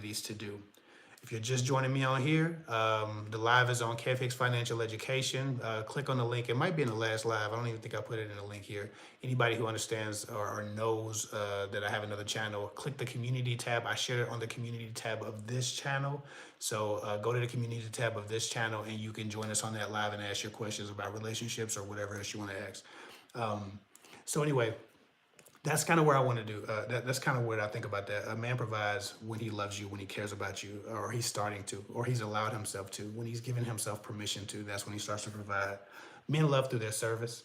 opportunities to do. If you're just joining me on here, the live is on Kev Hick's Financial Education. Click on the link. It might be in the last live. I don't even think I put it in the link here. Anybody who understands or knows that I have another channel, click the community tab. I shared it on the community tab of this channel. So go to the community tab of this channel and you can join us on that live and ask your questions about relationships or whatever else you want to ask. So anyway, that's kind of where I want to do. That's kind of what I think about that. A man provides when he loves you, when he cares about you, or he's starting to, or he's allowed himself to. When he's given himself permission to, that's when he starts to provide. Men love through their service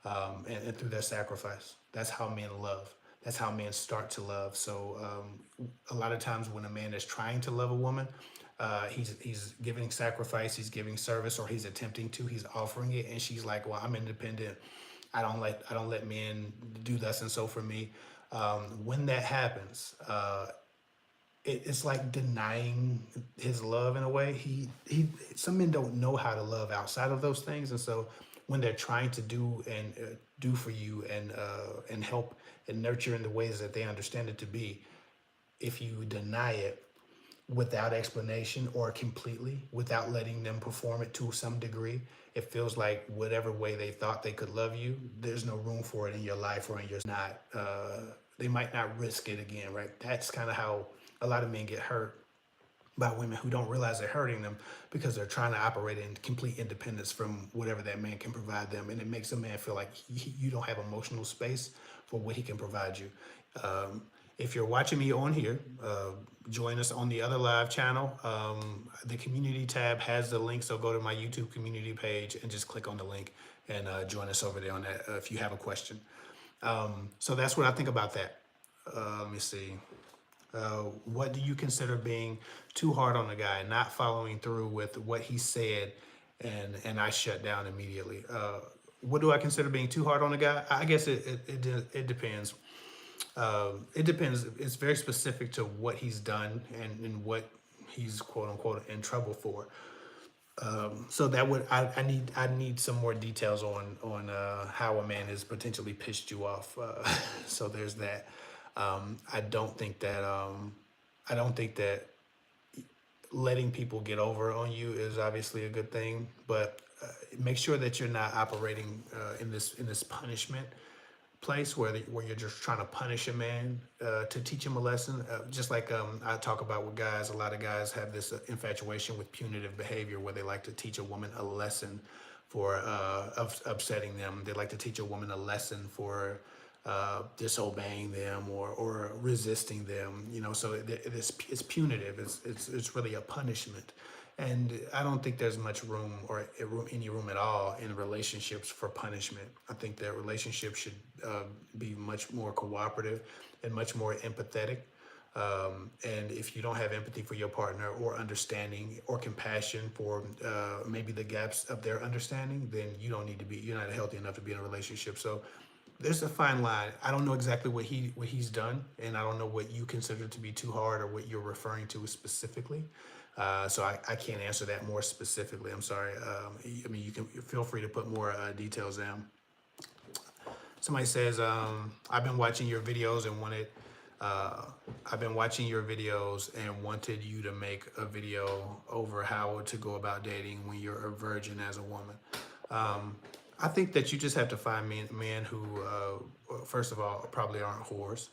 and through their sacrifice. That's how men love. That's how men start to love. So a lot of times when a man is trying to love a woman, he's giving sacrifice, he's giving service, or he's attempting to, he's offering it, and she's like, well, I'm independent. I don't let men do this and so for me. When that happens, it's like denying his love in a way. Some men don't know how to love outside of those things, and so when they're trying to do for you and help and nurture in the ways that they understand it to be, if you deny it without explanation or completely, without letting them perform it to some degree, it feels like whatever way they thought they could love you, there's no room for it in your life or in your not. They might not risk it again, right? That's kind of how a lot of men get hurt by women who don't realize they're hurting them because they're trying to operate in complete independence from whatever that man can provide them. And it makes a man feel like you don't have emotional space for what he can provide you. If you're watching me on here, join us on the other live channel. The community tab has the link, so go to my YouTube community page and just click on the link and join us over there on that if you have a question. So that's what I think about that. Let me see. What do you consider being too hard on the guy, not following through with what he said, and I shut down immediately? What do I consider being too hard on the guy? I guess it depends. It depends. It's very specific to what he's done and what he's quote unquote in trouble for. So that would I need some more details on how a man has potentially pissed you off. So there's that. I don't think that letting people get over on you is obviously a good thing, but make sure that you're not operating in this punishment place where you're just trying to punish a man to teach him a lesson. Just like I talk about with guys, a lot of guys have this infatuation with punitive behavior where they like to teach a woman a lesson for upsetting them. They like to teach a woman a lesson for disobeying them or resisting them. You know, so it's punitive. It's really a punishment. And I don't think there's much room or any room at all in relationships for punishment. I think that relationships should be much more cooperative and much more empathetic. And if you don't have empathy for your partner or understanding or compassion for maybe the gaps of their understanding, then you're not healthy enough to be in a relationship. So there's a fine line. I don't know exactly what he's done, and I don't know what you consider to be too hard or what you're referring to specifically. So I can't answer that more specifically. I'm sorry. I mean, you can feel free to put more details down. Somebody says, I've been watching your videos and wanted you to make a video over how to go about dating when you're a virgin as a woman. I think that you just have to find men who, first of all, probably aren't whores.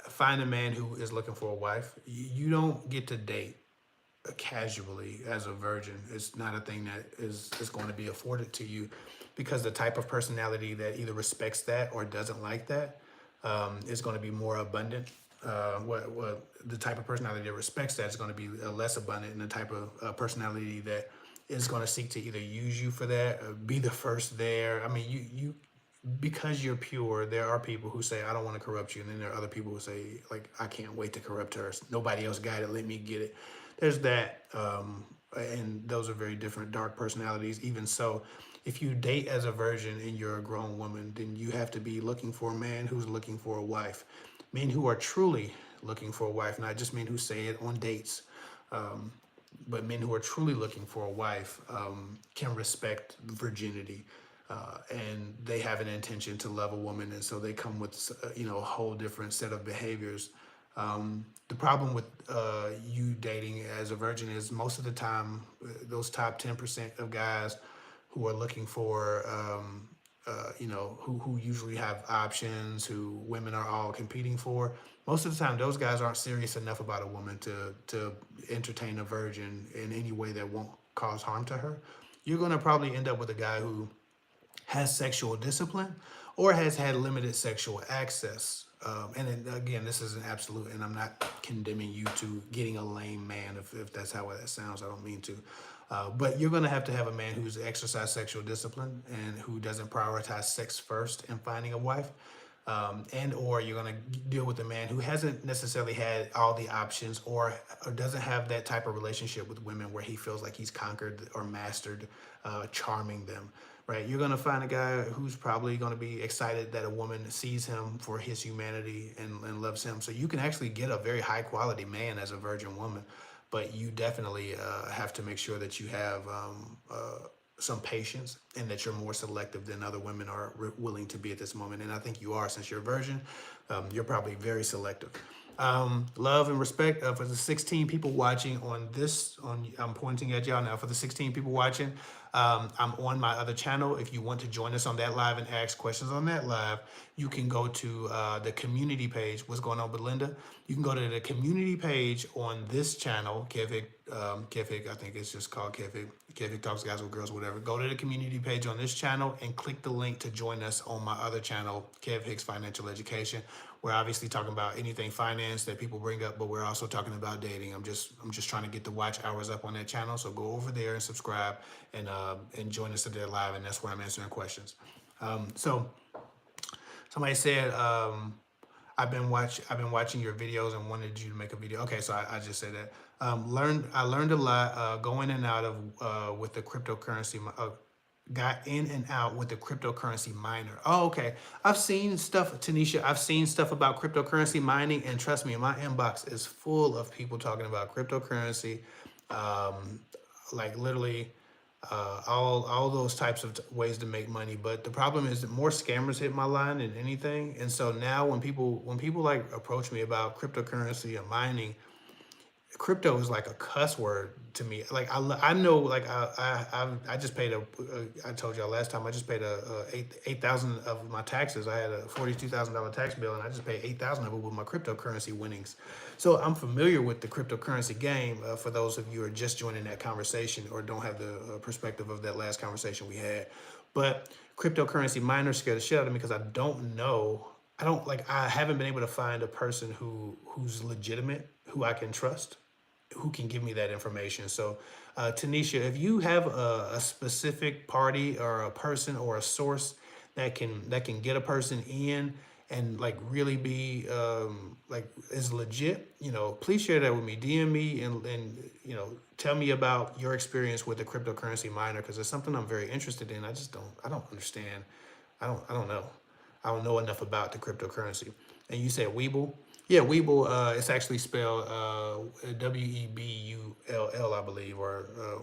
Find a man who is looking for a wife. You don't get to date casually as a virgin. It's not a thing that is going to be afforded to you, because the type of personality that either respects that or doesn't like that is going to be more abundant. The type of personality that respects that is going to be less abundant, and the type of personality that is going to seek to either use you for that, or be the first there. I mean, you because you're pure, there are people who say, I don't want to corrupt you. And then there are other people who say, like, I can't wait to corrupt her. Nobody else got it. Let me get it. There's that. And those are very different, dark personalities. Even so, if you date as a virgin and you're a grown woman, then you have to be looking for a man who's looking for a wife. Men who are truly looking for a wife, not just men who say it on dates, but men who are truly looking for a wife can respect virginity. And they have an intention to love a woman, and so they come with a whole different set of behaviors The problem with you dating as a virgin is most of the time, those top 10% of guys who are looking for, who usually have options, who women are all competing for, most of the time, those guys aren't serious enough about a woman to entertain a virgin in any way that won't cause harm to her. You're going to probably end up with a guy who has sexual discipline or has had limited sexual access. Again, this is an absolute, and I'm not condemning you to getting a lame man if that's how that sounds. I don't mean to. But you're going to have a man who's exercised sexual discipline and who doesn't prioritize sex first in finding a wife. And or you're going to deal with a man who hasn't necessarily had all the options or doesn't have that type of relationship with women where he feels like he's conquered or mastered charming them, right? You're going to find a guy who's probably going to be excited that a woman sees him for his humanity and loves him. So you can actually get a very high quality man as a virgin woman, but you definitely have to make sure that you have some patience and that you're more selective than other women are willing to be at this moment. And I think you are, since you're a virgin, you're probably very selective. Love and respect for the 16 people watching on this, I'm pointing at y'all now. For the 16 people watching, I'm on my other channel. If you want to join us on that live and ask questions on that live, you can go to the community page. What's going on, Belinda? You can go to the community page on this channel, Kev Hick, I think it's just called Kev Hick. Kev Hick Talks Guys with Girls, whatever. Go to the community page on this channel and click the link to join us on my other channel, Kev Hick's Financial Education. We're obviously talking about anything finance that people bring up, but we're also talking about dating. I'm just trying to get the watch hours up on that channel. So go over there and subscribe and join us there live, and that's where I'm answering questions. So somebody said, I've been watching your videos and wanted you to make a video. Okay, so I just said that. I learned a lot going in and out of with the cryptocurrency. Got in and out with the cryptocurrency miner. Oh, okay. I've seen stuff, Tanisha. I've seen stuff about cryptocurrency mining, and trust me, my inbox is full of people talking about cryptocurrency, like literally all those types of ways to make money. But the problem is that more scammers hit my line than anything. And so now when people like approach me about cryptocurrency and mining, crypto is like a cuss word to me. Like I know, like I just paid I told y'all last time, I just paid $8,000 of my taxes. I had a $42,000 tax bill, and I just paid $8,000 of it with my cryptocurrency winnings. So I'm familiar with the cryptocurrency game. For those of you who are just joining that conversation or don't have the perspective of that last conversation we had, but cryptocurrency miners scare the shit out of me because I don't know. I haven't been able to find a person who's legitimate, who I can trust, who can give me that information. So, Tanisha, if you have a specific party or a person or a source that can get a person in and like really be like is legit, please share that with me. DM me and tell me about your experience with the cryptocurrency miner, because it's something I'm very interested in. I don't understand. I don't know. I don't know enough about the cryptocurrency. And you said Weeble? Yeah, Weeble, it's actually spelled Webull, I believe, or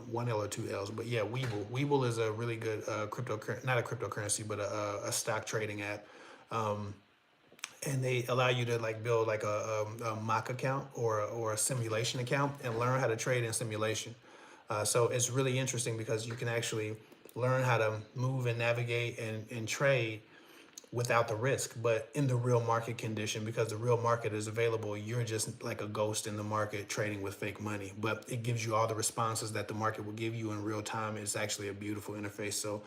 one L or two L's. But yeah, Weeble. Weeble is a really good cryptocurrency, not a cryptocurrency, but a stock trading app. And they allow you to like build like a mock account or a simulation account and learn how to trade in simulation. So it's really interesting because you can actually learn how to move and navigate and trade without the risk, but in the real market condition, because the real market is available. You're just like a ghost in the market trading with fake money, but it gives you all the responses that the market will give you in real time. It's actually a beautiful interface. So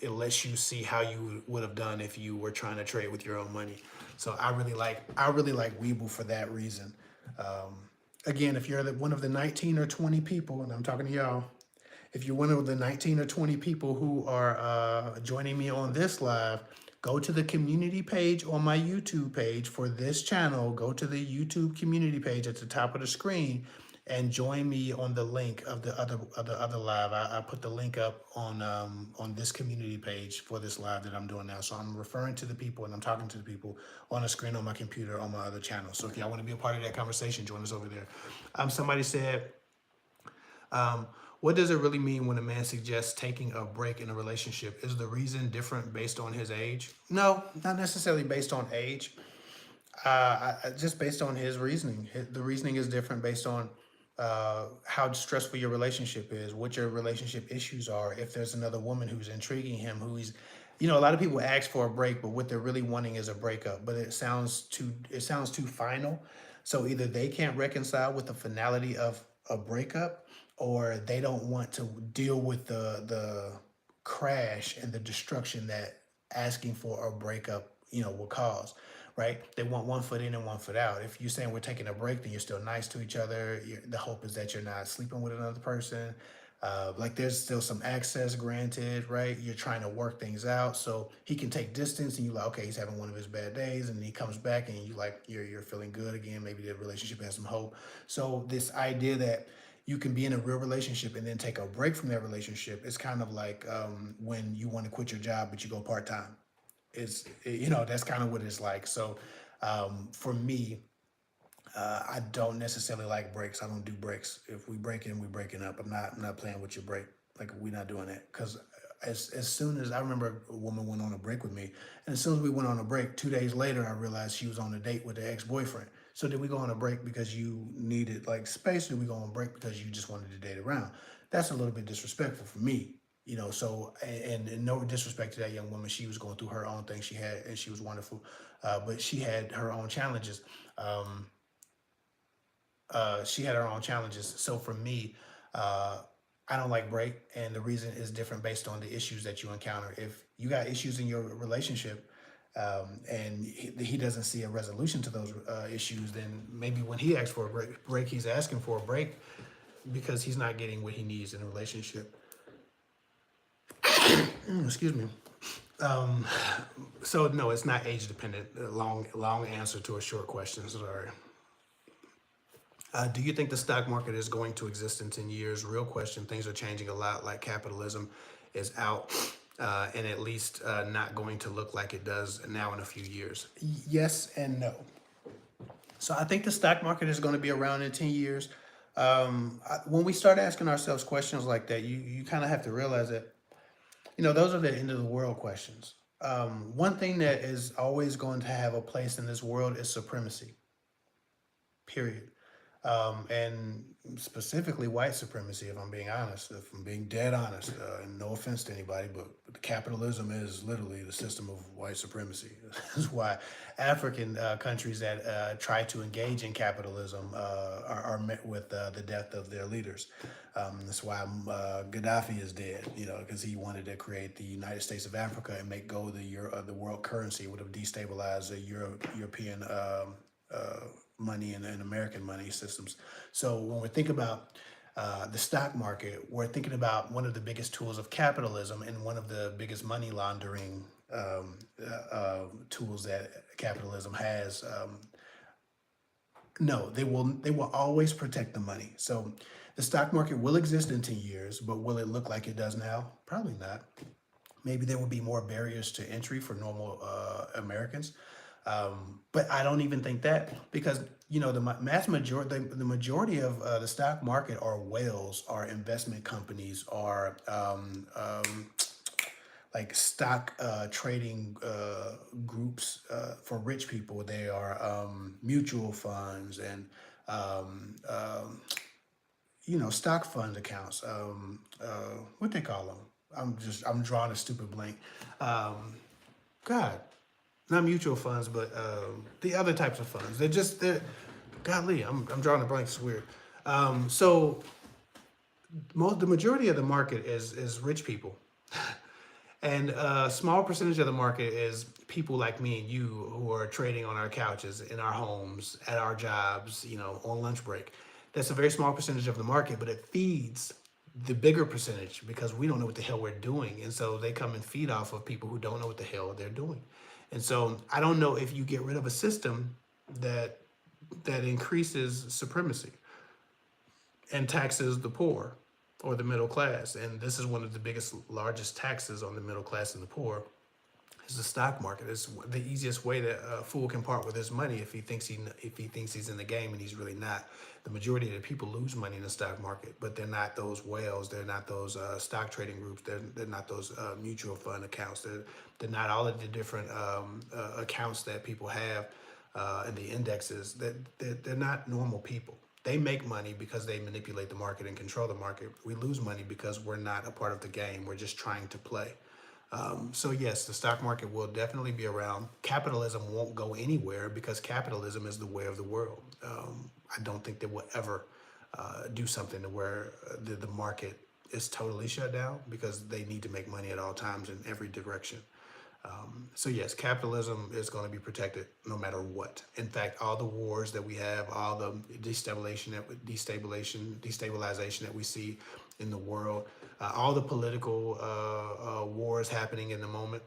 it lets you see how you would have done if you were trying to trade with your own money. So I really like Webull for that reason. Again, if you're one of the 19 or 20 people, and I'm talking to y'all, if you're one of the 19 or 20 people who are joining me on this live, go to the community page on my YouTube page for this channel. Go to the YouTube community page at the top of the screen and join me on the link of the other live. I put the link up on this community page for this live that I'm doing now. So I'm referring to the people and I'm talking to the people on the screen on my computer on my other channel. So if y'all want to be a part of that conversation, join us over there. Somebody said, what does it really mean when a man suggests taking a break in a relationship? Is the reason different based on his age? No, not necessarily based on age. Just based on his reasoning. The reasoning is different based on how stressful your relationship is, what your relationship issues are. If there's another woman who's intriguing him, who he's, a lot of people ask for a break, but what they're really wanting is a breakup. But it sounds too final. So either they can't reconcile with the finality of a breakup, or they don't want to deal with the crash and the destruction that asking for a breakup, will cause, right? They want one foot in and one foot out. If you're saying we're taking a break, then you're still nice to each other. The hope is that you're not sleeping with another person. Like there's still some access granted, right? You're trying to work things out, so he can take distance, and you like, okay, he's having one of his bad days, and he comes back, and you're feeling good again. Maybe the relationship has some hope. So this idea that you can be in a real relationship and then take a break from that relationship is kind of like when you want to quit your job but you go part time. That's kind of what it's like. So for me, I don't necessarily like breaks. I don't do breaks. If we break in, we breaking up. I'm not playing with your break. Like, we're not doing that. Because as soon as I remember, a woman went on a break with me, and as soon as we went on a break, 2 days later, I realized she was on a date with her ex-boyfriend. So did we go on a break because you needed like space, or did we go on a break because you just wanted to date around? That's a little bit disrespectful for me. So, and no disrespect to that young woman, she was going through her own thing. She had, and she was wonderful, but she had her own challenges. Um, she had her own challenges. So for me, uh, I don't like break, and the reason is different based on the issues that you encounter. If you got issues in your relationship, and he doesn't see a resolution to those issues, then maybe when he asks for a break, he's asking for a break because he's not getting what he needs in a relationship. Excuse me. Um, so no, it's not age dependent. A long answer to a short question. Sorry. Do you think the stock market is going to exist in 10 years? Real question. Things are changing a lot, like capitalism is out, and at least not going to look like it does now in a few years. Yes and no. So I think the stock market is going to be around in 10 years. When we start asking ourselves questions like that, you kind of have to realize that, those are the end of the world questions. One thing that is always going to have a place in this world is supremacy, period. And specifically white supremacy, if I'm being honest, if I'm being dead honest, and no offense to anybody, but capitalism is literally the system of white supremacy. That's why African countries that try to engage in capitalism are met with the death of their leaders. That's why Gaddafi is dead, because he wanted to create the United States of Africa and make gold the world currency. It would have destabilized the European money and American money systems. So when we think about the stock market, we're thinking about one of the biggest tools of capitalism and one of the biggest money laundering tools that capitalism has. No, they will always protect the money. So the stock market will exist in 10 years, but will it look like it does now? Probably not. Maybe there will be more barriers to entry for normal Americans. But I don't even think that, because the mass majority, the majority of the stock market are whales, are investment companies, are like stock trading groups for rich people. They are mutual funds and stock fund accounts. What they call them? I'm drawing a stupid blank. God, not mutual funds, but the other types of funds. They're godly. I'm drawing a blank. It's weird. So the majority of the market is rich people, and a small percentage of the market is people like me and you who are trading on our couches, in our homes, at our jobs, on lunch break. That's a very small percentage of the market, but it feeds the bigger percentage because we don't know what the hell we're doing. And so they come and feed off of people who don't know what the hell they're doing. And so I don't know if you get rid of a system that increases supremacy and taxes the poor or the middle class. And this is one of the largest taxes on the middle class and the poor is the stock market. It's the easiest way that a fool can part with his money if he thinks he's in the game and he's really not. The majority of the people lose money in the stock market, but they're not those whales. They're not those stock trading groups. They're not those mutual fund accounts. They're not all of the different accounts that people have. and the indexes, that they're not normal people. They make money because they manipulate the market and control the market. We lose money because we're not a part of the game. We're just trying to play. So yes, the stock market will definitely be around. Capitalism won't go anywhere because capitalism is the way of the world. I don't think they will ever do something to where the market is totally shut down, because they need to make money at all times in every direction. So yes, capitalism is going to be protected no matter what. In fact, all the wars that we have, all the destabilization that we see in the world, all the political wars happening in the moment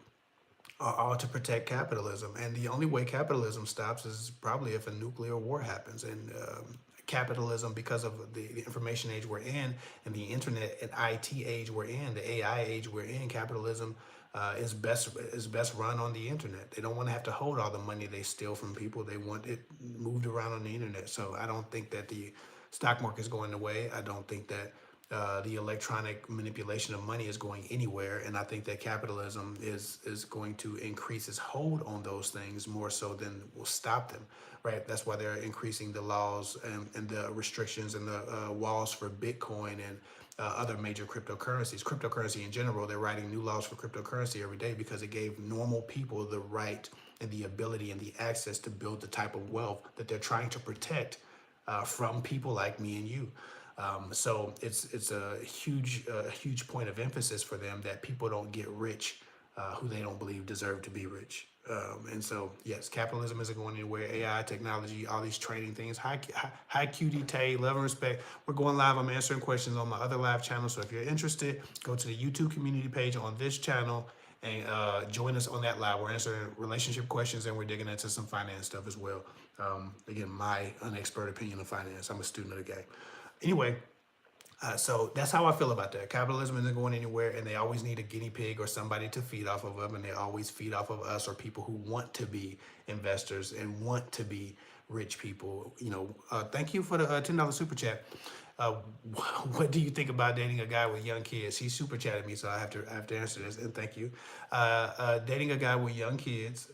are all to protect capitalism. And the only way capitalism stops is probably if a nuclear war happens. And capitalism, because of the information age we're in, and the internet and IT age we're in, the AI age we're in, capitalism is best run on the internet. They don't want to have to hold all the money they steal from people. They want it moved around on the internet. So I don't think that the stock market is going away. I don't think that the electronic manipulation of money is going anywhere, and I think that capitalism is going to increase its hold on those things more so than will stop them. Right? That's why they're increasing the laws and the restrictions and the walls for Bitcoin and other major cryptocurrencies. Cryptocurrency in general, they're writing new laws for cryptocurrency every day because it gave normal people the right and the ability and the access to build the type of wealth that they're trying to protect from people like me and you. So it's a huge point of emphasis for them that people don't get rich who they don't believe deserve to be rich. And so, yes, capitalism isn't going anywhere. AI, technology, all these trading things. Hi, QD Tay, love and respect. We're going live. I'm answering questions on my other live channel. So if you're interested, go to the YouTube community page on this channel and join us on that live. We're answering relationship questions and we're digging into some finance stuff as well. Again, my unexpert opinion of finance. I'm a student of the game. Anyway, so that's how I feel about that. Capitalism isn't going anywhere, and they always need a guinea pig or somebody to feed off of them, and they always feed off of us or people who want to be investors and want to be rich people. Thank you for the $10 super chat. What do you think about dating a guy with young kids? He super chatted me, so I have to answer this, and thank you. Dating a guy with young kids,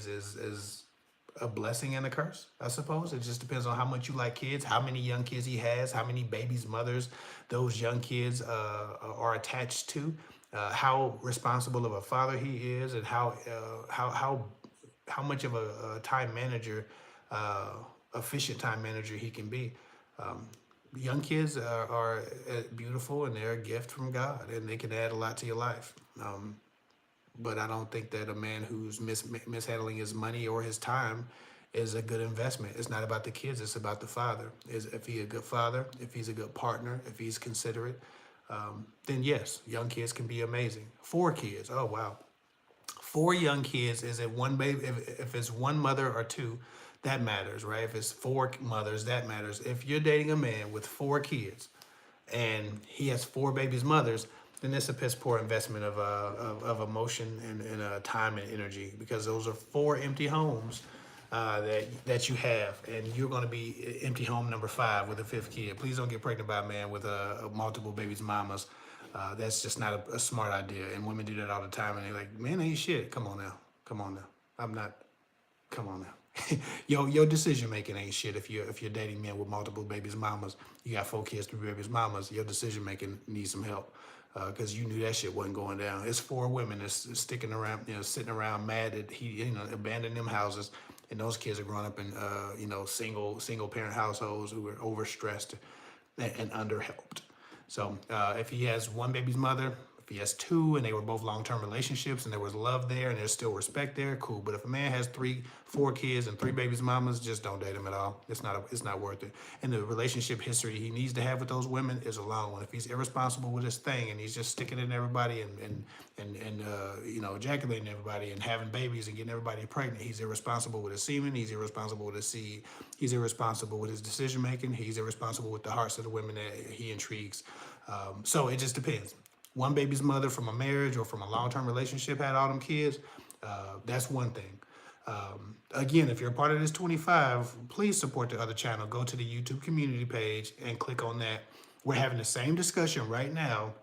is a blessing and a curse, I suppose. It just depends on how much you like kids, how many young kids he has, how many babies, mothers those young kids are attached to, how responsible of a father he is, and how much of a time manager, efficient time manager he can be. Young kids are beautiful, and they're a gift from God, and they can add a lot to your life. But I don't think that a man who's mishandling his money or his time is a good investment. It's not about the kids, it's about the father. If he's a good father, if he's a good partner, if he's considerate, then yes, young kids can be amazing. 4 kids, oh wow. 4 young kids, is it one baby? If it's one mother or 2, that matters, right? If it's 4 mothers, that matters. If you're dating a man with 4 kids and he has 4 babies' mothers, then it's a piss poor investment of emotion and time and energy, because those are 4 empty homes that you have, and you're going to be empty home number 5 with a 5th kid. Please don't get pregnant by a man with multiple babies' mamas. That's just not a smart idea, and women do that all the time, and they're like, man, ain't shit. Come on now. Come on now. Your decision making ain't shit. If you're dating men with multiple babies' mamas, you got 4 kids, 3 babies' mamas, your decision making needs some help. Because you knew that shit wasn't going down. It's 4 women that's sticking around, sitting around mad that he, abandoned them houses, and those kids are growing up in, single parent households who are overstressed and underhelped. So if he has 1 baby's mother, if he has 2 and they were both long-term relationships and there was love there and there's still respect there, cool. But if a man has 4 kids and 3 babies mamas, just don't date him at all. It's not worth it. And the relationship history he needs to have with those women is a long one. If he's irresponsible with his thing and he's just sticking it in everybody and ejaculating everybody and having babies and getting everybody pregnant, he's irresponsible with his semen, he's irresponsible with his seed, he's irresponsible with his decision making, he's irresponsible with the hearts of the women that he intrigues. So it just depends. 1 baby's mother from a marriage or from a long-term relationship had all them kids, that's one thing. Again, if you're a part of this 25, please support the other channel. Go to the YouTube community page and click on that. We're having the same discussion right now,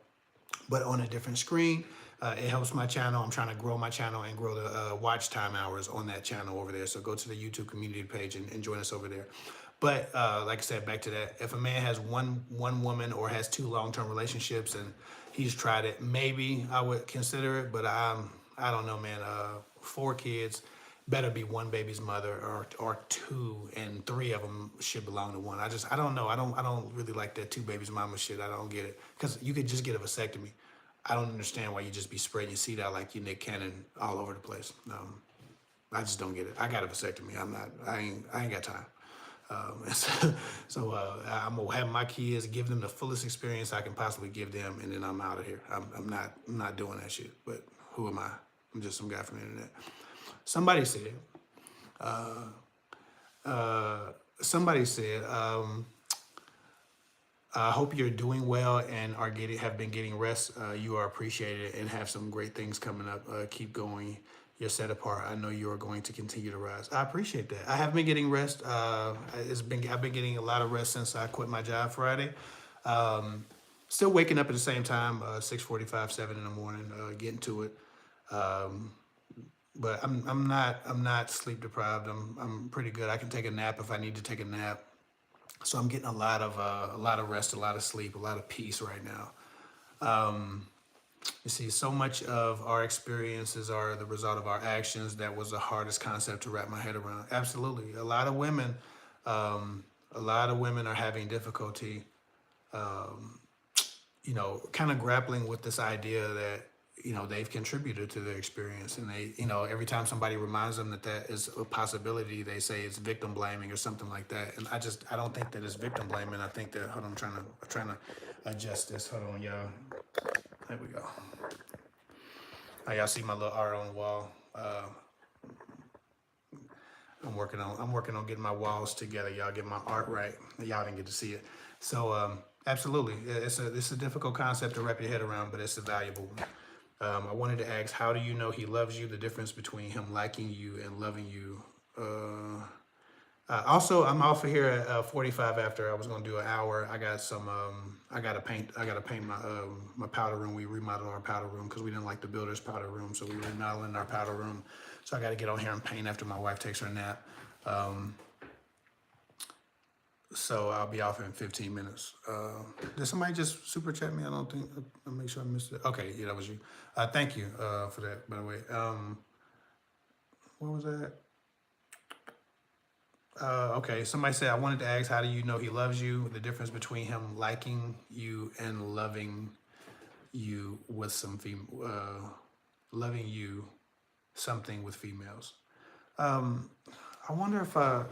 but on a different screen. It helps my channel. I'm trying to grow my channel and grow the watch time hours on that channel over there. So go to the YouTube community page and join us over there. But like I said, back to that. If a man has one woman or has 2 long-term relationships and he's tried it, maybe I would consider it. But I don't know, man. 4 kids, better be one baby's mother or 2, and 3 of them should belong to one. I don't know. I don't really like that 2 babies mama shit. I don't get it, because you could just get a vasectomy. I don't understand why you just be spreading your seed out like you Nick Cannon all over the place. I just don't get it. I got a vasectomy. I ain't got time. I'm gonna have my kids, give them the fullest experience I can possibly give them, and then I'm out of here. I'm not doing that shit. But who am I? I'm just some guy from the internet. Somebody said, I hope you're doing well and have been getting rest. You are appreciated and have some great things coming up. Keep going. You're set apart. I know you are going to continue to rise. I appreciate that. I have been getting rest. I've been getting a lot of rest since I quit my job Friday. Still waking up at the same time, 6:45, 7 in the morning, getting to it. But I'm not sleep deprived. I'm pretty good. I can take a nap if I need to take a nap. So I'm getting a lot of rest, a lot of sleep, a lot of peace right now. You see, so much of our experiences are the result of our actions. That was the hardest concept to wrap my head around. Absolutely. A lot of women are having difficulty, kind of grappling with this idea that, they've contributed to their experience. And they, every time somebody reminds them that is a possibility, they say it's victim blaming or something like that. And I don't think that it's victim blaming. I think that, hold on, I'm trying to adjust this. Hold on, y'all. There we go. Now y'all see my little art on the wall. I'm working on getting my walls together. Y'all get my art right. Y'all didn't get to see it. So absolutely, it's a difficult concept to wrap your head around, but it's a valuable one. I wanted to ask, how do you know he loves you? The difference between him liking you and loving you. Also, I'm off of here at 45 after. I was gonna do an hour. I got some. I gotta paint my powder room. We remodeled our powder room because we didn't like the builder's powder room, so we remodeling our powder room. So I got to get on here and paint after my wife takes her nap. So I'll be off in 15 minutes. Did somebody just super chat me? I don't think. I'll make sure I missed it. Okay, yeah, that was you. Thank you for that, by the way. What was that? Okay, somebody said, I wanted to ask, how do you know he loves you? The difference between him liking you and loving you with loving you something with females. I wonder if I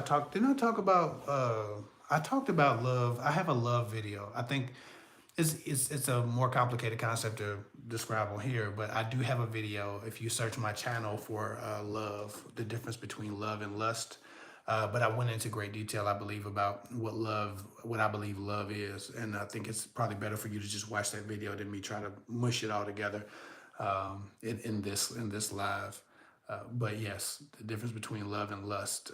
talked, didn't I talk about, I talked about love. I have a love video. I think it's a more complicated concept to describe on here, but I do have a video. If you search my channel for love, the difference between love and lust. But I went into great detail, I believe, about what I believe love is. And I think it's probably better for you to just watch that video than me try to mush it all together in this live. But yes, the difference between love and lust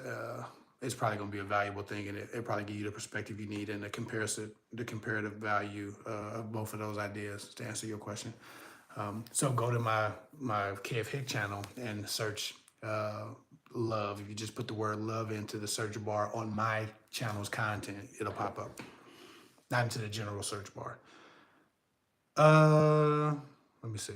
is probably going to be a valuable thing, and it probably give you the perspective you need and the comparative value of both of those ideas to answer your question. So go to my Kev Hick channel and search love. If you just put the word love into the search bar on my channel's content, it'll pop up. Not into the general search bar. Let me see.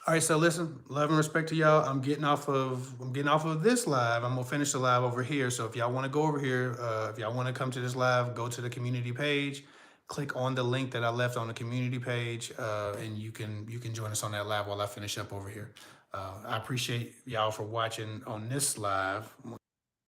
All right, so listen, love and respect to y'all. I'm getting off of this live. I'm gonna finish the live over here. So if y'all want to go over here, if y'all want to come to this live, go to the community page, click on the link that I left on the community page, and you can join us on that live while I finish up over here. I appreciate y'all for watching on this live. I'm